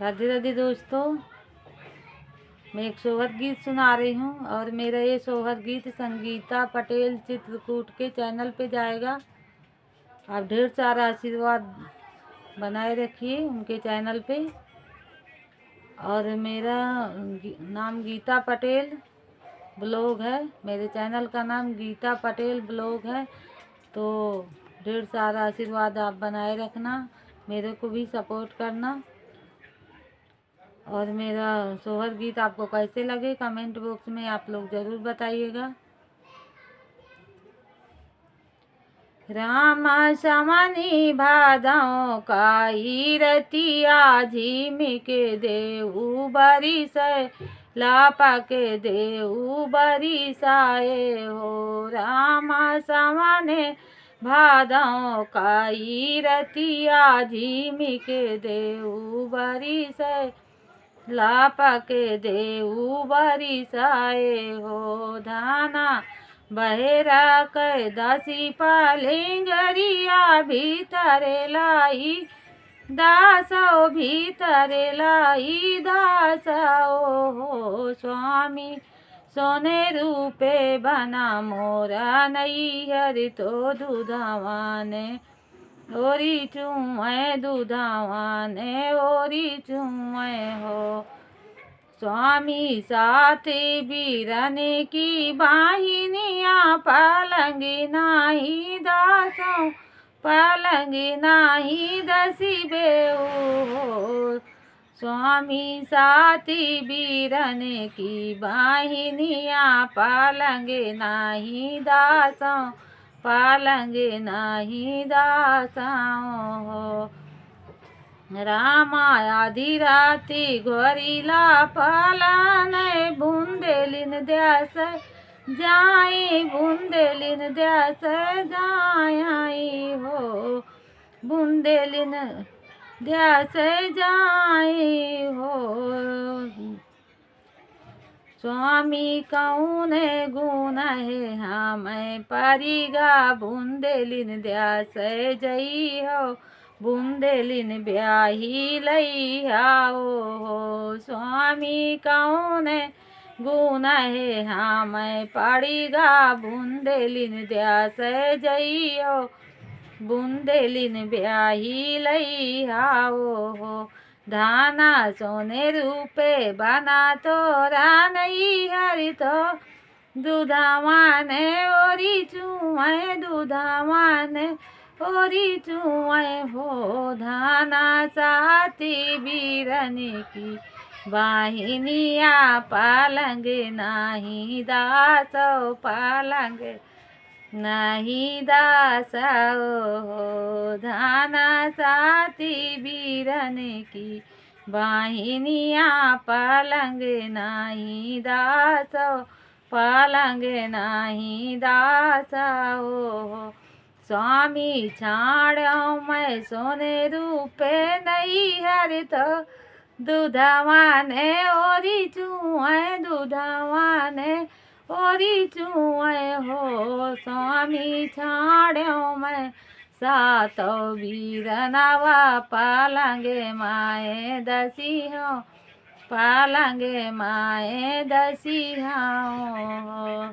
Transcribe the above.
राधे राधे दोस्तों, मैं एक सोहर गीत सुना रही हूँ और मेरा ये सोहर गीत संगीता पटेल चित्रकूट के चैनल पे जाएगा। आप ढेर सारा आशीर्वाद बनाए रखिए उनके चैनल पे। और मेरा नाम गीता पटेल ब्लॉग है, मेरे चैनल का नाम गीता पटेल ब्लॉग है। तो ढेर सारा आशीर्वाद आप बनाए रखना, मेरे को भी सपोर्ट करना। और मेरा सोहर गीत आपको कैसे लगे कमेंट बॉक्स में आप लोग ज़रूर बताइएगा। राम समनि भादों काई रतिया झिमिक देऊ बरिसै लापक देऊ बरिसाए हो। राम समनि भादों काई रतिया झिमिक देऊ बरिसै लापक देऊ बरिसाए हो। धाना बहेरा कै दासी पालिंगरिया भीतर लाई दासो भीतर लाई दासो हो। स्वामी सोने रूपे बना मोरा नैहर तो दूधवाने ओरी चुए दूधवाने ओरी चुए हो। स्वामी साथी बीरन की बाहिनिया पलंग नाही दासों पलंग नाही दसी बेऊ। स्वामी साथी बीरन की बाहिनिया पलंग नाही दासों पलंग नाही दासों हो। रामा आधी राती घोरीला पालन बुंदेलिन द्यास जाई बुंदेलिन द्यास जाई हो। बुंदेलिन द्यास जाई हो। स्वामी कौन गुण है हमें परिगा बुंदेलिन द्यास जई हो। बुंदेलिन ब्याही लई आओ हो। स्वामी कौन गुण है हमें पड़ीगा बुंदेलिन द्यास जइयो। बुंदेलिन ब्याही लई आओ हो। धाना सोने रूपे बना तोरा नहीं हरि तो दूधवाने ओरी चुए दूधवाने ओरी चुए हो। धाना साथी बीरन की वाहिनिया पलंग नाही दासो पलंग नाही दासो हो। धाना साथी बीरन की वाहिनिया पलंग नाही दासो पलंग नाही दासो हो। स्वामी छाड़ो मैं सोने रूपे नहीं हर तो दूधवाने ओरी चुए दूधवाने ओरी चुए हो। स्वामी छाड़ो मैं सातो बीरनवा पालंगे माए दसी हो पालंगे माए दसी हो।